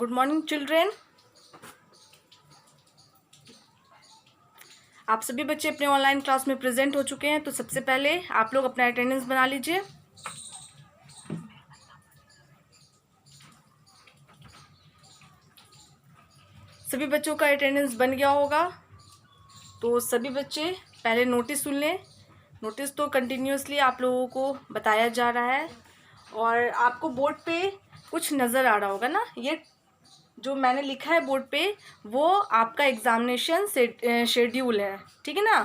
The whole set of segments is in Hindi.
Good morning children. आप सभी बच्चे अपने ऑनलाइन क्लास में प्रेजेंट हो चुके हैं। तो सबसे पहले आप लोग अपना अटेंडेंस बना लीजिए। सभी बच्चों का अटेंडेंस बन गया होगा। तो सभी बच्चे पहले नोटिस सुन लें। नोटिस तो कंटिन्यूसली आप लोगों को बताया जा रहा है और आपको बोर्ड पे कुछ नज़र आ रहा होगा ना। ये जो मैंने लिखा है बोर्ड पे वो आपका एग्जामिनेशन शेड्यूल है, ठीक है ना।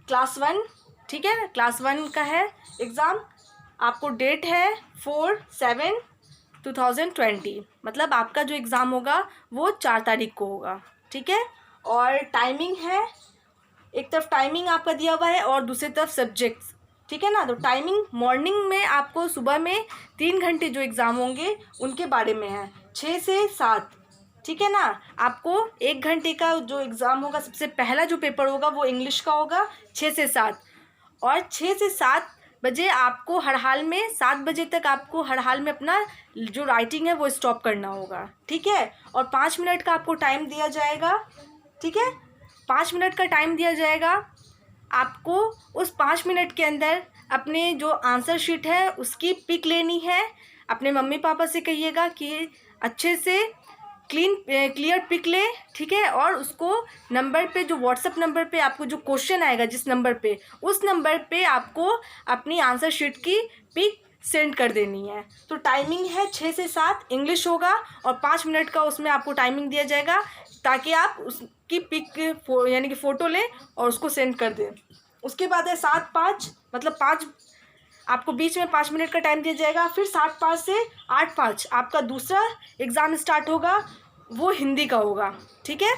क्लास 1, ठीक है, क्लास 1 का है एग्ज़ाम। आपको डेट है 4/7/2020, मतलब आपका जो एग्ज़ाम होगा वो 4 तारीख को होगा, ठीक है। और टाइमिंग है, एक तरफ टाइमिंग आपका दिया हुआ है और दूसरी तरफ सब्जेक्ट्स, ठीक है ना। तो टाइमिंग मॉर्निंग में आपको सुबह में 3 घंटे जो एग्ज़ाम होंगे उनके बारे में है, 6 से 7, ठीक है ना। आपको 1 घंटे का जो एग्ज़ाम होगा, सबसे पहला जो पेपर होगा वो इंग्लिश का होगा 6 से 7। और 6 से 7 बजे आपको हर हाल में 7 बजे तक आपको हर हाल में अपना जो राइटिंग है वो स्टॉप करना होगा, ठीक है। और 5 मिनट का आपको टाइम दिया जाएगा, ठीक है। 5 मिनट का टाइम दिया जाएगा आपको। उस 5 मिनट के अंदर अपने जो आंसर शीट है उसकी पिक लेनी है। अपने मम्मी पापा से कहिएगा कि अच्छे से क्लियर पिक ले, ठीक है। और उसको नंबर पे, जो व्हाट्सएप नंबर पे आपको जो क्वेश्चन आएगा जिस नंबर पे, उस नंबर पे आपको अपनी आंसर शीट की पिक सेंड कर देनी है। तो टाइमिंग है 6 से 7 इंग्लिश होगा और 5 मिनट का उसमें आपको टाइमिंग दिया जाएगा ताकि आप उसकी पिक यानी कि फ़ोटो लें और उसको सेंड कर दें। उसके बाद है 7-5, मतलब 5 आपको बीच में 5 मिनट का टाइम दिया जाएगा। फिर 7-5 से 8-5 आपका दूसरा एग्ज़ाम स्टार्ट होगा, वो हिंदी का होगा, ठीक है।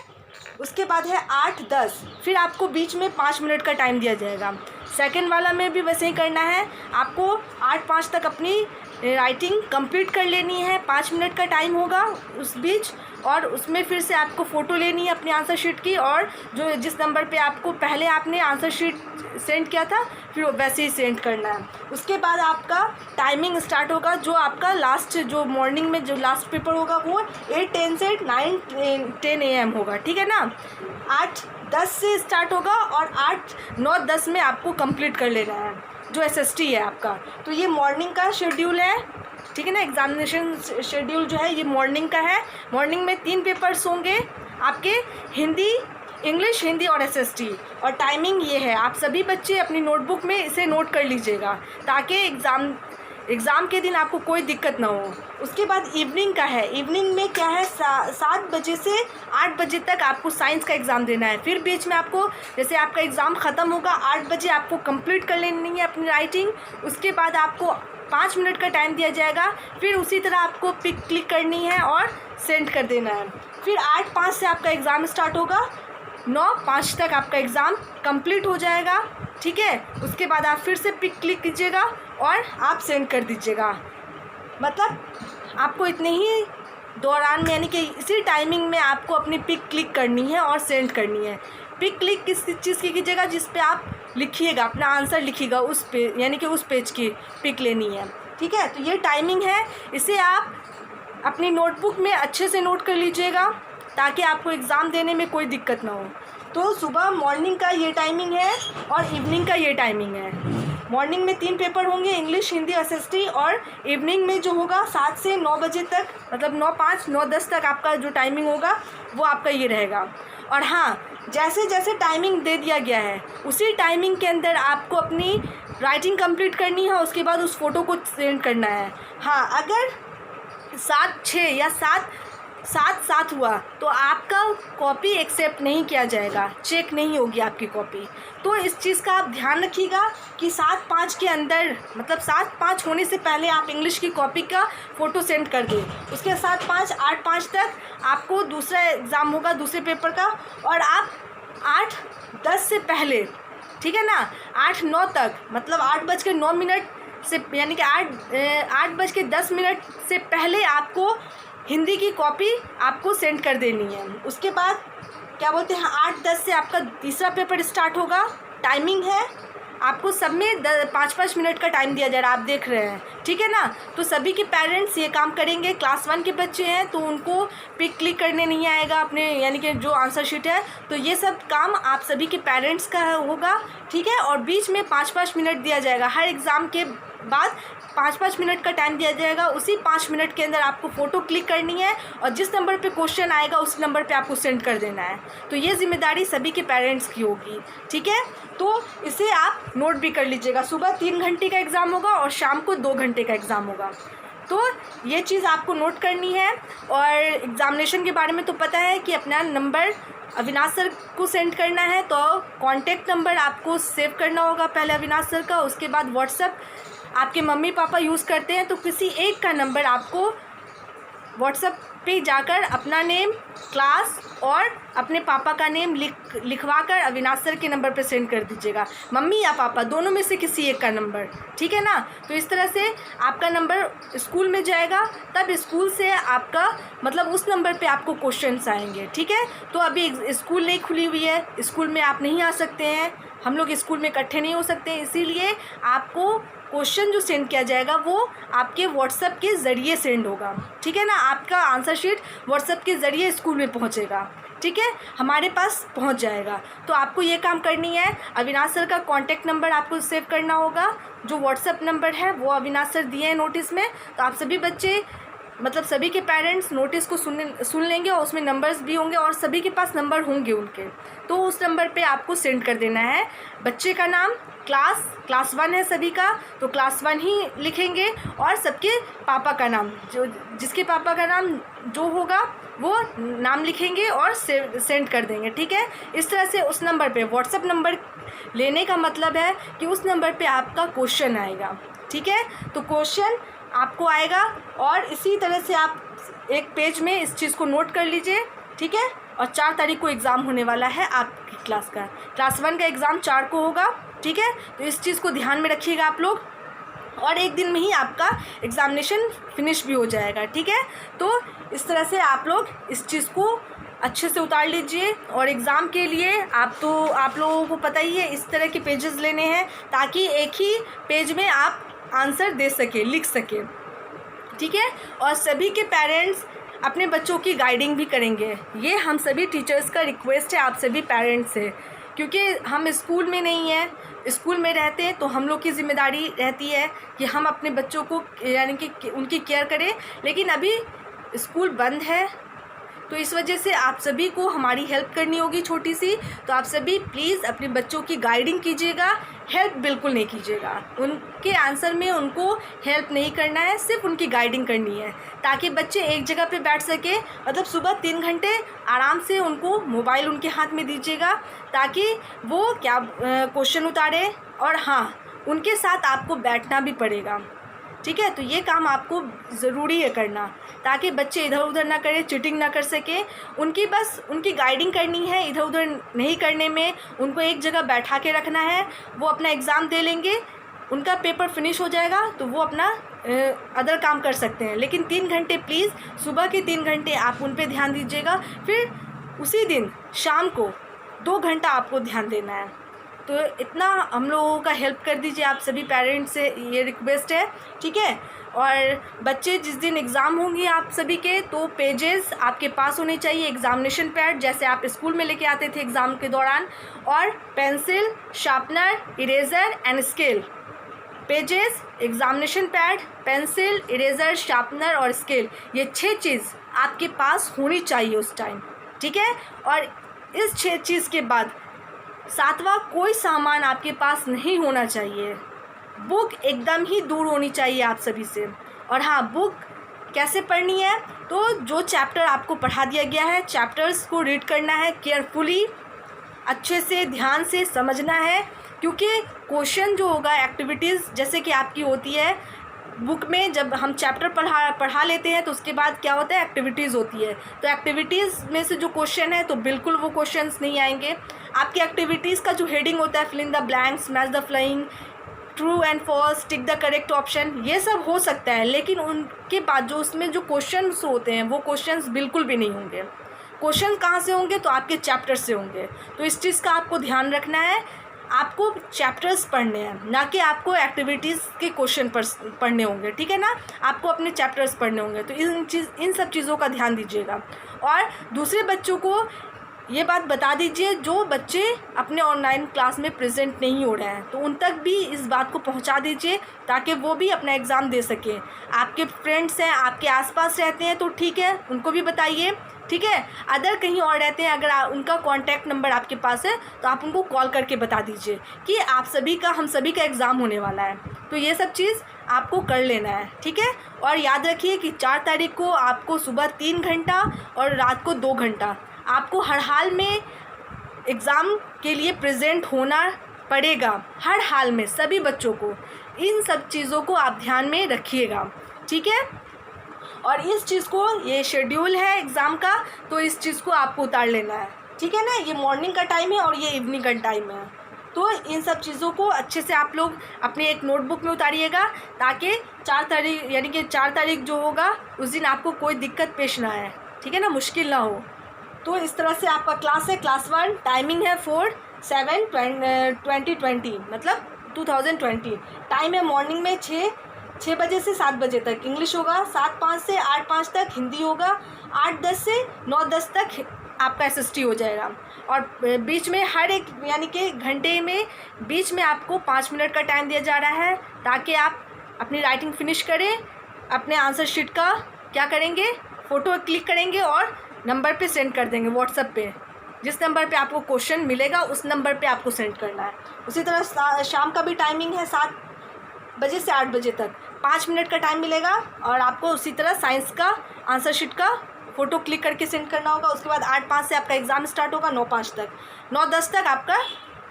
उसके बाद है 8-10, फिर आपको बीच में 5 मिनट का टाइम दिया जाएगा। सेकंड वाला में भी वैसे ही करना है, आपको 8-5 तक अपनी राइटिंग कंप्लीट कर लेनी है। 5 मिनट का टाइम होगा उस बीच, और उसमें फिर से आपको फ़ोटो लेनी है अपनी आंसर शीट की, और जो जिस नंबर पे आपको पहले आपने आंसर शीट सेंड किया था फिर वो वैसे ही सेंड करना है। उसके बाद आपका टाइमिंग स्टार्ट होगा, जो आपका लास्ट जो मॉर्निंग में जो लास्ट पेपर होगा वो 8:10 से 9-10 AM होगा, ठीक है ना। 8:10 से स्टार्ट होगा और 8-9-10 में आपको कंप्लीट कर लेना है जो SST है आपका। तो ये मॉर्निंग का शेड्यूल है, ठीक है ना। एग्जामिनेशन शेड्यूल जो है ये मॉर्निंग का है। मॉर्निंग में 3 पेपर्स होंगे आपके, हिंदी, इंग्लिश, हिंदी और SST। और टाइमिंग ये है, आप सभी बच्चे अपनी नोटबुक में इसे नोट कर लीजिएगा ताकि एग्ज़ाम के दिन आपको कोई दिक्कत ना हो। उसके बाद इवनिंग का है। इवनिंग में क्या है, 7 बजे से 8 बजे तक आपको साइंस का एग्ज़ाम देना है। फिर बीच में आपको, जैसे आपका एग्ज़ाम ख़त्म होगा 8 बजे, आपको कंप्लीट कर लेनी है अपनी राइटिंग। उसके बाद आपको 5 मिनट का टाइम दिया जाएगा। फिर उसी तरह आपको पिक क्लिक करनी है और सेंड कर देना है। फिर 8-5 से आपका एग्ज़ाम स्टार्ट होगा, 9-5 तक आपका एग्ज़ाम कंप्लीट हो जाएगा, ठीक है। उसके बाद आप फिर से पिक क्लिक कीजिएगा और आप सेंड कर दीजिएगा। मतलब आपको इतने ही दौरान में, यानी कि इसी टाइमिंग में आपको अपनी पिक क्लिक करनी है और सेंड करनी है। पिक क्लिक किस चीज़ की कीजिएगा, जिस पे आप लिखिएगा अपना आंसर, लिखिएगा उस पे, यानी कि उस पेज की पिक लेनी है, ठीक है। तो ये टाइमिंग है, इसे आप अपनी नोटबुक में अच्छे से नोट कर लीजिएगा ताकि आपको एग्ज़ाम देने में कोई दिक्कत ना हो। तो सुबह मॉर्निंग का ये टाइमिंग है और इवनिंग का ये टाइमिंग है। मॉर्निंग में 3 पेपर होंगे, इंग्लिश, हिंदी, SST। और इवनिंग में जो होगा 7 से 9 बजे तक, मतलब 9-5, 9-10 तक आपका जो टाइमिंग होगा वो आपका ये रहेगा। और हाँ, जैसे जैसे टाइमिंग दे दिया गया है उसी टाइमिंग के अंदर आपको अपनी राइटिंग कंप्लीट करनी है। उसके बाद उस फ़ोटो को सेंड करना है। हाँ, अगर 7-6 या 7-7 हुआ तो आपका कॉपी एक्सेप्ट नहीं किया जाएगा, चेक नहीं होगी आपकी कॉपी। तो इस चीज़ का आप ध्यान रखिएगा कि 7-5 के अंदर, मतलब 7-5 होने से पहले आप इंग्लिश की कॉपी का फ़ोटो सेंड कर दें। उसके 7-5, 8-5 तक आपको दूसरा एग्ज़ाम होगा, दूसरे पेपर का। और आप 8-10 से पहले, ठीक है ना, 8-9 तक, मतलब 8:09 से, यानी कि 8:10 से पहले आपको हिंदी की कॉपी आपको सेंड कर देनी है। उसके बाद क्या बोलते हैं, 8-10 से आपका तीसरा पेपर स्टार्ट होगा। टाइमिंग है आपको सब में 5-5 मिनट का टाइम दिया जा रहा है, आप देख रहे हैं, ठीक है ना। तो सभी के पेरेंट्स ये काम करेंगे। क्लास 1 के बच्चे हैं तो उनको पिक क्लिक करने नहीं आएगा अपने, यानी कि जो आंसर शीट है, तो ये सब काम आप सभी के पेरेंट्स का होगा, ठीक है। और बीच में 5-5 मिनट दिया जाएगा, हर एग्ज़ाम के बाद 5-5 मिनट का टाइम दिया जाएगा। उसी 5 मिनट के अंदर आपको फ़ोटो क्लिक करनी है और जिस नंबर पे क्वेश्चन आएगा उस नंबर पे आपको सेंड कर देना है। तो ये जिम्मेदारी सभी के पेरेंट्स की होगी, ठीक है। तो इसे आप नोट भी कर लीजिएगा। सुबह 3 घंटे का एग्ज़ाम होगा और शाम को 2 घंटे का एग्ज़ाम होगा। तो ये चीज़ आपको नोट करनी है। और एग्ज़ामिनेशन के बारे में तो पता है कि अपना नंबर अविनाश सर को सेंड करना है। तो कॉन्टैक्ट नंबर आपको सेव करना होगा पहले अविनाश सर का, उसके बाद व्हाट्सएप आपके मम्मी पापा यूज़ करते हैं तो किसी एक का नंबर आपको व्हाट्सएप पे जाकर अपना नेम, क्लास और अपने पापा का नेम लिखवा कर अविनाश सर के नंबर पे सेंड कर दीजिएगा, मम्मी या पापा दोनों में से किसी एक का नंबर, ठीक है ना। तो इस तरह से आपका नंबर स्कूल में जाएगा, तब स्कूल से आपका मतलब उस नंबर पे आपको क्वेश्चंस आएंगे, ठीक है। तो अभी स्कूल नहीं खुली हुई है, स्कूल में आप नहीं आ सकते हैं, हम लोग स्कूल में इकट्ठे नहीं हो सकते, इसीलिए आपको क्वेश्चन जो सेंड किया जाएगा वो आपके व्हाट्सएप के ज़रिए सेंड होगा, ठीक है ना। आपका आंसर शीट व्हाट्सएप के ज़रिए स्कूल में पहुंचेगा, ठीक है, हमारे पास पहुंच जाएगा। तो आपको ये काम करनी है। अविनाश सर का कॉन्टैक्ट नंबर आपको सेव करना होगा, जो व्हाट्सएप नंबर है वो अविनाश सर दिए हैं नोटिस में। तो आप सभी बच्चे मतलब सभी के पेरेंट्स नोटिस को सुन लेंगे और उसमें नंबर्स भी होंगे और सभी के पास नंबर होंगे उनके, तो उस नंबर पे आपको सेंड कर देना है बच्चे का नाम, क्लास 1 है सभी का तो क्लास 1 ही लिखेंगे, और सबके पापा का नाम, जो जिसके पापा का नाम जो होगा वो नाम लिखेंगे और सेंड कर देंगे, ठीक है। इस तरह से उस नंबर पे व्हाट्सएप नंबर लेने का मतलब है कि उस नंबर पे आपका क्वेश्चन आएगा, ठीक है। तो क्वेश्चन आपको आएगा और इसी तरह से आप एक पेज में इस चीज़ को नोट कर लीजिए, ठीक है। और 4 तारीख को एग्ज़ाम होने वाला है आपकी क्लास 1 का एग्ज़ाम 4 को होगा, ठीक है। तो इस चीज़ को ध्यान में रखिएगा आप लोग, और एक दिन में ही आपका एग्ज़ामिनेशन फिनिश भी हो जाएगा, ठीक है। तो इस तरह से आप लोग इस चीज़ को अच्छे से उतार लीजिए। और एग्ज़ाम के लिए आप लोगों को पता ही है इस तरह के पेजेस लेने हैं, ताकि एक ही पेज में आप आंसर दे सके, लिख सके, ठीक है। और सभी के पेरेंट्स अपने बच्चों की गाइडिंग भी करेंगे, ये हम सभी टीचर्स का रिक्वेस्ट है आप सभी पेरेंट्स से, क्योंकि हम स्कूल में नहीं हैं, स्कूल में रहते हैं तो हम लोग की ज़िम्मेदारी रहती है कि हम अपने बच्चों को यानी कि उनकी केयर करें। लेकिन अभी स्कूल बंद है तो इस वजह से आप सभी को हमारी हेल्प करनी होगी छोटी सी। तो आप सभी प्लीज़ अपने बच्चों की गाइडिंग कीजिएगा, हेल्प बिल्कुल नहीं कीजिएगा। उनके आंसर में उनको हेल्प नहीं करना है, सिर्फ उनकी गाइडिंग करनी है, ताकि बच्चे एक जगह पे बैठ सके। मतलब सुबह 3 घंटे आराम से उनको मोबाइल उनके हाथ में दीजिएगा, ताकि वो क्या क्वेश्चन उतारे। और हाँ, उनके साथ आपको बैठना भी पड़ेगा, ठीक है। तो ये काम आपको ज़रूरी है करना, ताकि बच्चे इधर उधर ना करें, चीटिंग ना कर सके। उनकी गाइडिंग करनी है, इधर उधर नहीं करने में, उनको एक जगह बैठा के रखना है। वो अपना एग्ज़ाम दे लेंगे, उनका पेपर फिनिश हो जाएगा तो वो अपना अदर काम कर सकते हैं। लेकिन 3 घंटे प्लीज़, सुबह के 3 घंटे आप उन पर ध्यान दीजिएगा। फिर उसी दिन शाम को 2 घंटा आपको ध्यान देना है। तो इतना हम लोगों का हेल्प कर दीजिए, आप सभी पेरेंट्स से ये रिक्वेस्ट है, ठीक है। और बच्चे जिस दिन एग्ज़ाम होंगे आप सभी के, तो पेजेस आपके पास होने चाहिए, एग्ज़ामिनेशन पैड जैसे आप स्कूल में लेके आते थे एग्ज़ाम के दौरान, और pencil, sharpener, eraser and scale. Pages, examination pad, pencil, eraser, sharpener और स्केल, ये 6 चीज़ आपके पास होनी चाहिए उस टाइम, ठीक है। और इस 6 चीज़ के बाद 7वां कोई सामान आपके पास नहीं होना चाहिए। बुक एकदम ही दूर होनी चाहिए आप सभी से। और हाँ, बुक कैसे पढ़नी है, तो जो चैप्टर आपको पढ़ा दिया गया है, चैप्टर्स को रीड करना है केयरफुली, अच्छे से ध्यान से समझना है। क्योंकि क्वेश्चन जो होगा, एक्टिविटीज़ जैसे कि आपकी होती है बुक में, जब हम चैप्टर पढ़ा लेते हैं तो उसके बाद क्या होता है, एक्टिविटीज़ होती है। तो एक्टिविटीज़ में से जो क्वेश्चन है तो बिल्कुल वो क्वेश्चंस नहीं आएंगे। आपकी एक्टिविटीज़ का जो हेडिंग होता है, fill in the blanks, match the following, true and false, tick the correct option, ये सब हो सकता है। लेकिन उनके बाद जो उसमें जो क्वेश्चंस होते हैं वो क्वेश्चंस बिल्कुल भी नहीं होंगे। क्वेश्चन कहाँ से होंगे, तो आपके चैप्टर से होंगे। तो इस चीज़ का आपको ध्यान रखना है। आपको चैप्टर्स पढ़ने हैं, ना कि आपको एक्टिविटीज़ के क्वेश्चन पढ़ने होंगे, ठीक है ना। आपको अपने चैप्टर्स पढ़ने होंगे, तो इन सब चीज़ों का ध्यान दीजिएगा। और दूसरे बच्चों को ये बात बता दीजिए, जो बच्चे अपने ऑनलाइन क्लास में प्रेजेंट नहीं हो रहे हैं, तो उन तक भी इस बात को पहुंचा दीजिए, ताकि वो भी अपना एग्ज़ाम दे सकें। आपके फ्रेंड्स हैं, आपके आसपास रहते हैं, तो ठीक है, उनको भी बताइए, ठीक है। अदर कहीं और रहते हैं, अगर उनका कॉन्टैक्ट नंबर आपके पास है, तो आप उनको कॉल करके बता दीजिए कि हम सभी का एग्ज़ाम होने वाला है। तो ये सब चीज़ आपको कर लेना है, ठीक है। और याद रखिए कि 4 तारीख को आपको सुबह 3 घंटा और रात को 2 घंटा आपको हर हाल में एग्ज़ाम के लिए प्रेजेंट होना पड़ेगा, हर हाल में सभी बच्चों को। इन सब चीज़ों को आप ध्यान में रखिएगा, ठीक है। और इस चीज़ को, ये शेड्यूल है एग्ज़ाम का, तो इस चीज़ को आपको उतार लेना है, ठीक है ना। ये मॉर्निंग का टाइम है और ये इवनिंग का टाइम है, तो इन सब चीज़ों को अच्छे से आप लोग अपने एक नोटबुक में उतारिएगा, ताकि 4 तारीख यानी कि 4 तारीख जो होगा उस दिन आपको कोई दिक्कत पेश ना आए, ठीक है ना, मुश्किल ना हो। तो इस तरह से आपका क्लास है, क्लास 1, टाइमिंग है 4/7/2020 मतलब 2020। टाइम है मॉर्निंग में 6 बजे से 7 बजे तक इंग्लिश होगा, 7:05 से 8:05 तक हिंदी होगा, 8:10 से 9:10 तक आपका SST हो जाएगा। और बीच में हर एक यानी कि घंटे में बीच में आपको 5 मिनट का टाइम दिया जा रहा है, ताकि आप अपनी राइटिंग फिनिश करें। अपने आंसर शीट का क्या करेंगे, फ़ोटो क्लिक करेंगे और नंबर पे सेंड कर देंगे व्हाट्सएप पे। जिस नंबर पे आपको क्वेश्चन मिलेगा उस नंबर पे आपको सेंड करना है। उसी तरह शाम का भी टाइमिंग है 7 बजे से 8 बजे तक, 5 मिनट का टाइम मिलेगा, और आपको उसी तरह साइंस का आंसर शीट का फ़ोटो क्लिक करके सेंड करना होगा। उसके बाद 8:05 से आपका एग्ज़ाम स्टार्ट होगा, 9:05 तक, 9:10 तक आपका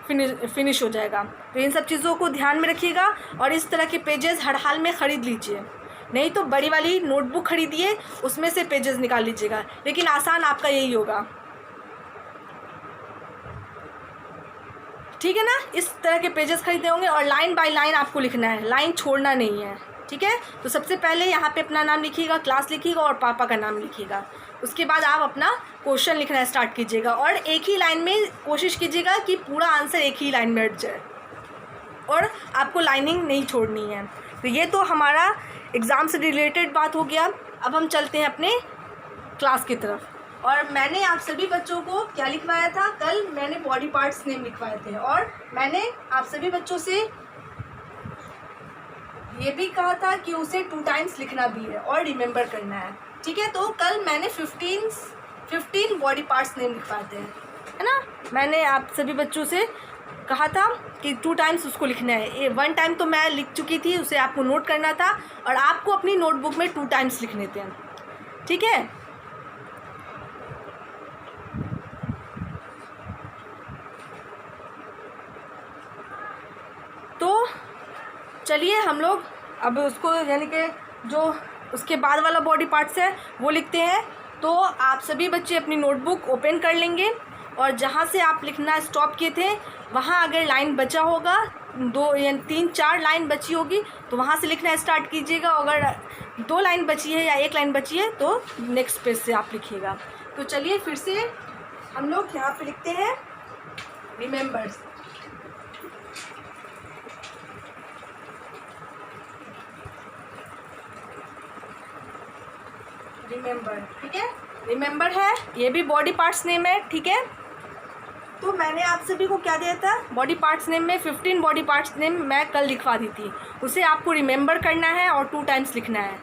फिनिश हो जाएगा। तो इन सब चीज़ों को ध्यान में रखिएगा, और इस तरह के पेजेस हर हाल में ख़रीद लीजिए, नहीं तो बड़ी वाली नोटबुक खरीदिए, उसमें से पेजेस निकाल लीजिएगा, लेकिन आसान आपका यही होगा, ठीक है ना। इस तरह के पेजेस खरीदे होंगे, और लाइन बाय लाइन आपको लिखना है, लाइन छोड़ना नहीं है, ठीक है। तो सबसे पहले यहाँ पे अपना नाम लिखिएगा, क्लास लिखिएगा और पापा का नाम लिखिएगा। उसके बाद आप अपना क्वेश्चन लिखना स्टार्ट कीजिएगा, और एक ही लाइन में कोशिश कीजिएगा कि पूरा आंसर एक ही लाइन में अट जाए, और आपको लाइनिंग नहीं छोड़नी है। तो ये तो हमारा एग्ज़ाम से रिलेटेड बात हो गया। अब हम चलते हैं अपने क्लास की तरफ। और मैंने आप सभी बच्चों को क्या लिखवाया था, कल मैंने बॉडी पार्ट्स नेम लिखवाए थे, और मैंने आप सभी बच्चों से ये भी कहा था कि उसे 2 टाइम्स लिखना भी है और रिमेंबर करना है, ठीक है। तो कल मैंने 15 बॉडी पार्ट्स नेम लिखवाए थे, है ना। मैंने आप सभी बच्चों से कहा था कि 2 टाइम्स उसको लिखना है। 1 टाइम तो मैं लिख चुकी थी, उसे आपको नोट करना था, और आपको अपनी नोटबुक में 2 टाइम्स लिखने थे, ठीक है। तो चलिए हम लोग अब उसको यानी कि जो उसके बाद वाला बॉडी पार्ट्स है वो लिखते हैं। तो आप सभी बच्चे अपनी नोटबुक ओपन कर लेंगे, और जहाँ से आप लिखना स्टॉप किए थे वहाँ अगर लाइन बचा होगा, 2 या 3-4 लाइन बची होगी, तो वहाँ से लिखना स्टार्ट कीजिएगा। अगर 2 लाइन बची है या 1 लाइन बची है तो नेक्स्ट पेज से आप लिखिएगा। तो चलिए फिर से हम लोग यहाँ पे लिखते हैं रिमेंबर्स। रिमेंबर, ठीक है, रिमेंबर है, ये भी बॉडी पार्ट्स नेम है, ठीक है। तो मैंने आप सभी को क्या दिया था, बॉडी पार्ट्स नेम में 15 बॉडी पार्ट्स नेम मैं कल लिखवा दी थी, उसे आपको रिमेंबर करना है और 2 टाइम्स लिखना है।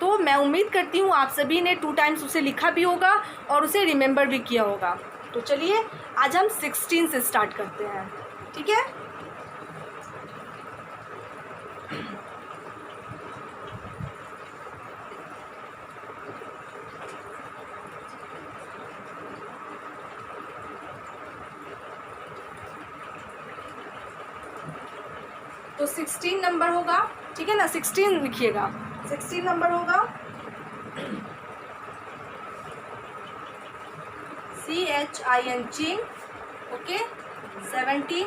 तो मैं उम्मीद करती हूँ आप सभी ने 2 टाइम्स उसे लिखा भी होगा और उसे रिमेंबर भी किया होगा। तो चलिए आज हम 16 से स्टार्ट करते हैं, ठीक है। तो 16 नंबर होगा, ठीक है ना, 16 लिखिएगा। 16 नंबर होगा CHIN, okay. 17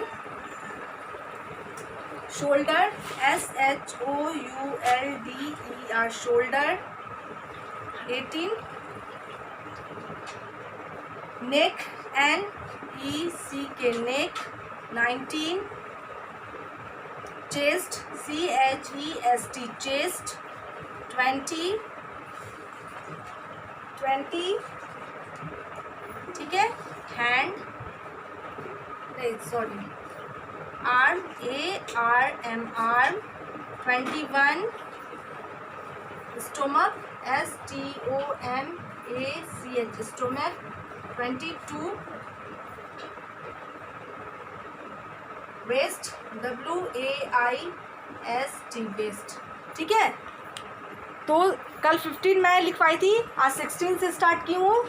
shoulder, SHOULDER shoulder. 18 नेक, NECK नेक। 19 chest, CHEST, chest, 20 ठीक है, hand, नहीं sorry, arm, ARM, arm, 21 stomach, STOMACH, stomach, 22 waist, WAIST, waist, ठीक है। तो कल 15 मैं लिखवाई थी, आज 16 से स्टार्ट की हूँ।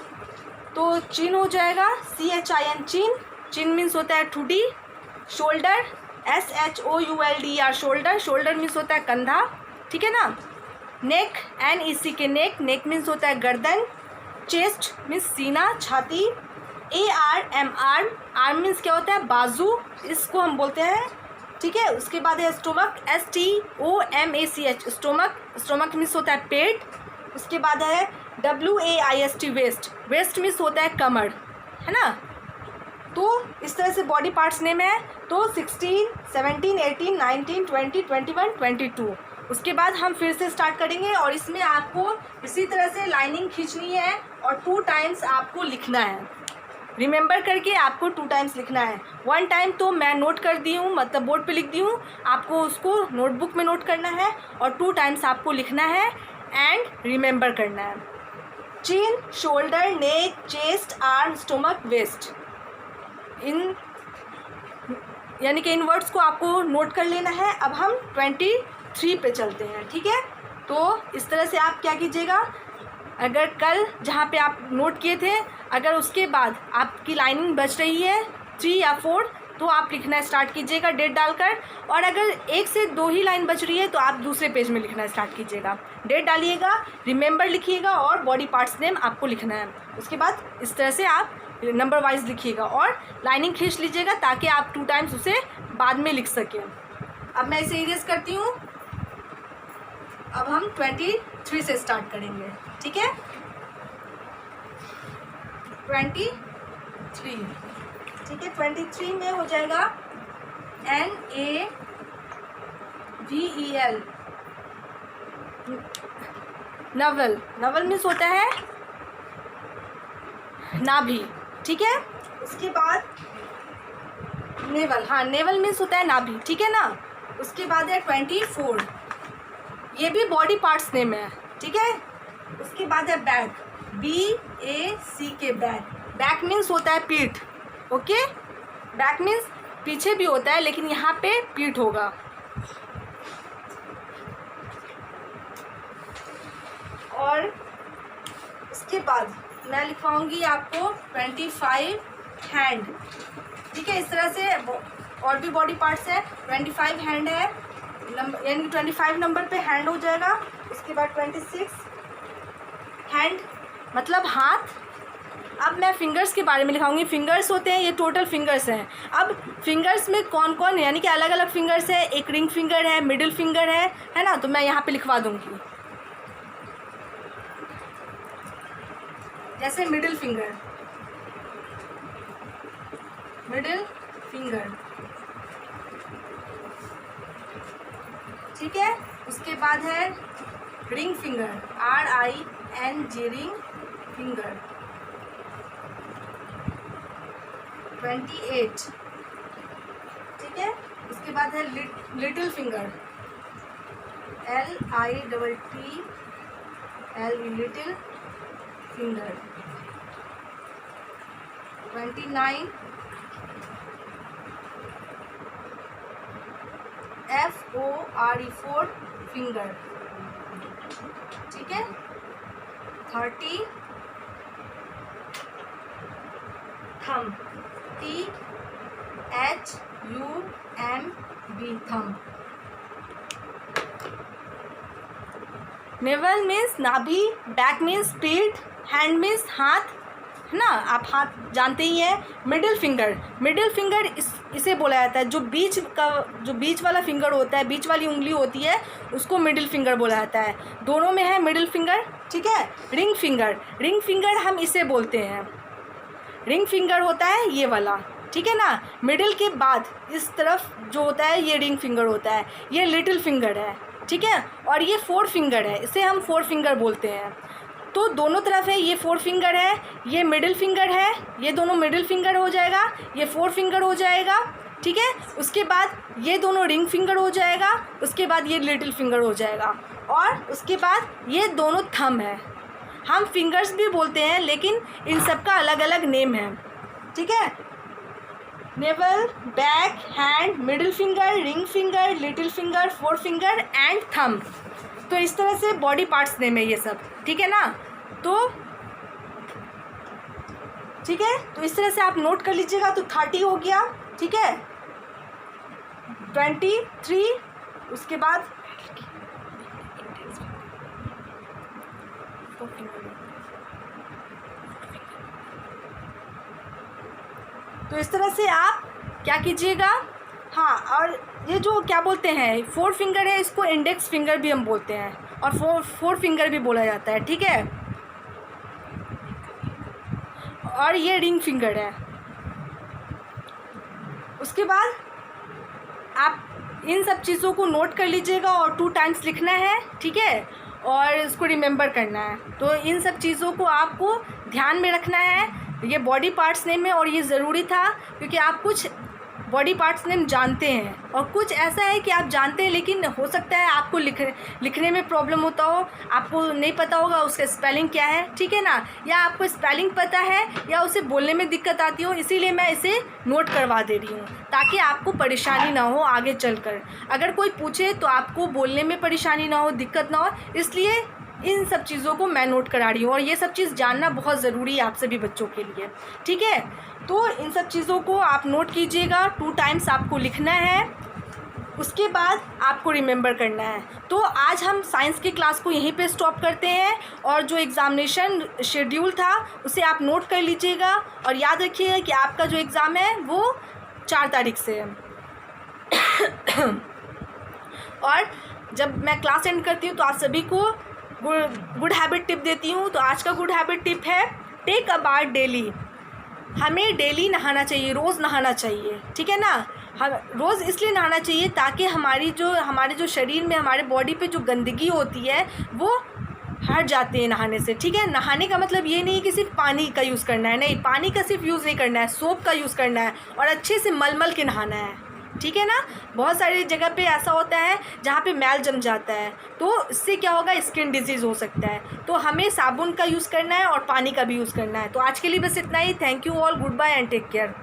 तो चिन हो जाएगा, CHIN, चिन। चिन मीन्स होता है ठुडी। Shoulder, SHOULDER, shoulder. Shoulder means होता है कंधा, ठीक है ना। नेक, NECK, नेक। नेक मीन्स होता है गर्दन। चेस्ट मीन्स सीना, छाती। ARM, arm. आर्म मीन्स क्या होता है, बाजू, इसको हम बोलते हैं, ठीक है। उसके बाद है stomach, STOMACH, stomach. Stomach means होता है पेट। उसके बाद है WAIST, वेस्ट। वेस्ट मीन्स होता है कमर, है ना। तो इस तरह से बॉडी पार्ट्स नेम है। तो 16, 17, 18, 19, 20, 21, 22। उसके बाद हम फिर से स्टार्ट करेंगे और इसमें आपको इसी तरह से लाइनिंग खींचनी है और 2 टाइम्स आपको लिखना है। रिमेंबर करके आपको 2 टाइम्स लिखना है। 1 टाइम तो मैं नोट कर दी हूँ, मतलब बोर्ड पे लिख दी हूँ, आपको उसको नोटबुक में नोट करना है और 2 टाइम्स आपको लिखना है एंड रिमेंबर करना है। चिन, शोल्डर, नेक, चेस्ट, आर्म, स्टोमक, वेस्ट, इन यानी कि इन वर्ड्स को आपको नोट कर लेना है। अब हम 23 पे चलते हैं, ठीक है। तो इस तरह से आप क्या कीजिएगा, अगर कल जहाँ पे आप नोट किए थे, अगर उसके बाद आपकी लाइनिंग बच रही है 3 या 4, तो आप लिखना स्टार्ट कीजिएगा डेट डालकर। और अगर 1 से 2 ही लाइन बच रही है तो आप दूसरे पेज में लिखना स्टार्ट कीजिएगा। डेट डालिएगा, रिमेंबर लिखिएगा और बॉडी पार्ट्स नेम आपको लिखना है। उसके बाद इस तरह से आप नंबर वाइज लिखिएगा और लाइनिंग खींच लीजिएगा ताकि आप 2 टाइम्स उसे बाद में लिख सकें। अब मैं इसे इरेज करती हूँ। अब हम 23 से स्टार्ट करेंगे, ठीक है। 23, ठीक है। 23 में हो जाएगा NAVEL, नवल। नवल मीन्स होता है नाभि, ठीक है। उसके बाद नेवल, हाँ नेवल मीन्स होता है नाभि, ठीक है ना। उसके बाद है 24, ये भी बॉडी पार्ट्स नेम है, ठीक है। उसके बाद है back, BACK, back. Back means होता है पीठ, ओके। बैक मीन्स पीछे भी होता है लेकिन यहाँ पे पीठ होगा। और उसके बाद मैं लिखवाऊंगी आपको 25 हैंड, ठीक है। इस तरह से और भी बॉडी पार्ट्स है। 25 हैंड है, यानी 25 नंबर पे हैंड हो जाएगा। उसके बाद 26 हैंड मतलब हाथ। अब मैं फिंगर्स के बारे में लिखाऊंगी। फिंगर्स होते हैं, ये टोटल फिंगर्स हैं। अब फिंगर्स में कौन कौन, यानी कि अलग अलग फिंगर्स है। एक रिंग फिंगर है, मिडिल फिंगर है ना। तो मैं यहाँ पे लिखवा दूंगी, जैसे मिडिल फिंगर, ठीक है। उसके बाद है ring finger, RING, ring finger, 28, ठीक है। उसके बाद है little finger, LITTLE, little finger, 29, FORE, finger, ठीक है। 30 thumb, THUMB, thumb. Naval means नाभि, बैक मीन्स पीठ, हैंड मीन्स हाथ, है ना। आप हाथ जानते ही हैं। मिडिल फिंगर इसे बोला जाता है, जो बीच वाला फिंगर होता है, बीच वाली उंगली होती है, उसको मिडिल फिंगर बोला जाता है। दोनों में है मिडिल फिंगर, ठीक है। रिंग फिंगर हम इसे बोलते हैं, रिंग फिंगर होता है ये वाला, ठीक है ना। मिडिल के बाद इस तरफ जो होता है ये रिंग फिंगर होता है, ये लिटिल फिंगर है, ठीक है। और ये 4 फिंगर है, इसे हम 4 फिंगर बोलते हैं। तो दोनों तरफ है, ये 4 फिंगर है, ये मिडिल फिंगर है, ये दोनों मिडिल फिंगर हो जाएगा, ये 4 फिंगर हो जाएगा, ठीक है। उसके बाद ये दोनों रिंग फिंगर हो जाएगा, उसके बाद ये लिटिल फिंगर हो जाएगा, और उसके बाद ये दोनों थंब है। हम फिंगर्स भी बोलते हैं लेकिन इन सब का अलग अलग नेम है, ठीक है। Naval, back, hand, middle finger, ring finger, little finger, 4 finger and thumb. तो इस तरह से बॉडी पार्ट्स नेम है ये सब, ठीक है ना। तो ठीक है, तो इस तरह से आप नोट कर लीजिएगा। तो 30 हो गया, ठीक है, 23, उसके बाद तो इस तरह से आप क्या कीजिएगा। हाँ, और ये जो क्या बोलते हैं 4 फिंगर है, इसको इंडेक्स फिंगर भी हम बोलते हैं, और 4 फिंगर भी बोला जाता है, ठीक है। और ये रिंग फिंगर है। उसके बाद आप इन सब चीज़ों को नोट कर लीजिएगा और 2 टाइम्स लिखना है, ठीक है, और इसको रिमेंबर करना है। तो इन सब चीज़ों को आपको ध्यान में रखना है। ये बॉडी पार्ट्स नेम है और ये ज़रूरी था क्योंकि आप कुछ बॉडी पार्ट्स नेम जानते हैं और कुछ ऐसा है कि आप जानते हैं लेकिन हो सकता है आपको लिखने में प्रॉब्लम होता हो, आपको नहीं पता होगा उसका स्पेलिंग क्या है, ठीक है ना, या आपको स्पेलिंग पता है या उसे बोलने में दिक्कत आती हो, इसीलिए मैं इसे नोट करवा दे रही हूँ ताकि आपको परेशानी ना हो आगे चलकर। अगर कोई पूछे तो आपको बोलने में परेशानी ना हो, दिक्कत ना हो, इसलिए इन सब चीज़ों को मैं नोट करा रही हूँ। और ये सब चीज़ जानना बहुत ज़रूरी है आप सभी बच्चों के लिए, ठीक है। तो इन सब चीज़ों को आप नोट कीजिएगा, 2 टाइम्स आपको लिखना है, उसके बाद आपको रिमेंबर करना है। तो आज हम साइंस की क्लास को यहीं पे स्टॉप करते हैं और जो एग्ज़ामिनेशन शेड्यूल था उसे आप नोट कर लीजिएगा और याद रखिएगा कि आपका जो एग्ज़ाम है वो 4 तारीख से है। और जब मैं क्लास एंड करती हूँ तो आप सभी को गुड हैबिट टिप देती हूँ। तो आज का गुड हैबिट टिप है टेक अ बाथ डेली। हमें डेली नहाना चाहिए, रोज़ नहाना चाहिए, ठीक है ना। हम रोज़ इसलिए नहाना चाहिए ताकि हमारे जो शरीर में, हमारे बॉडी पे जो गंदगी होती है वो हट जाती है नहाने से, ठीक है। नहाने का मतलब ये नहीं कि सिर्फ पानी का यूज़ करना है, नहीं, पानी का सिर्फ यूज़ नहीं करना है, सोप का यूज़ करना है और अच्छे से मल के नहाना है, ठीक है ना। बहुत सारी जगह पे ऐसा होता है जहाँ पे मैल जम जाता है, तो इससे क्या होगा, स्किन डिजीज़ हो सकता है। तो हमें साबुन का यूज़ करना है और पानी का भी यूज़ करना है। तो आज के लिए बस इतना ही। Thank you all, goodbye and take care.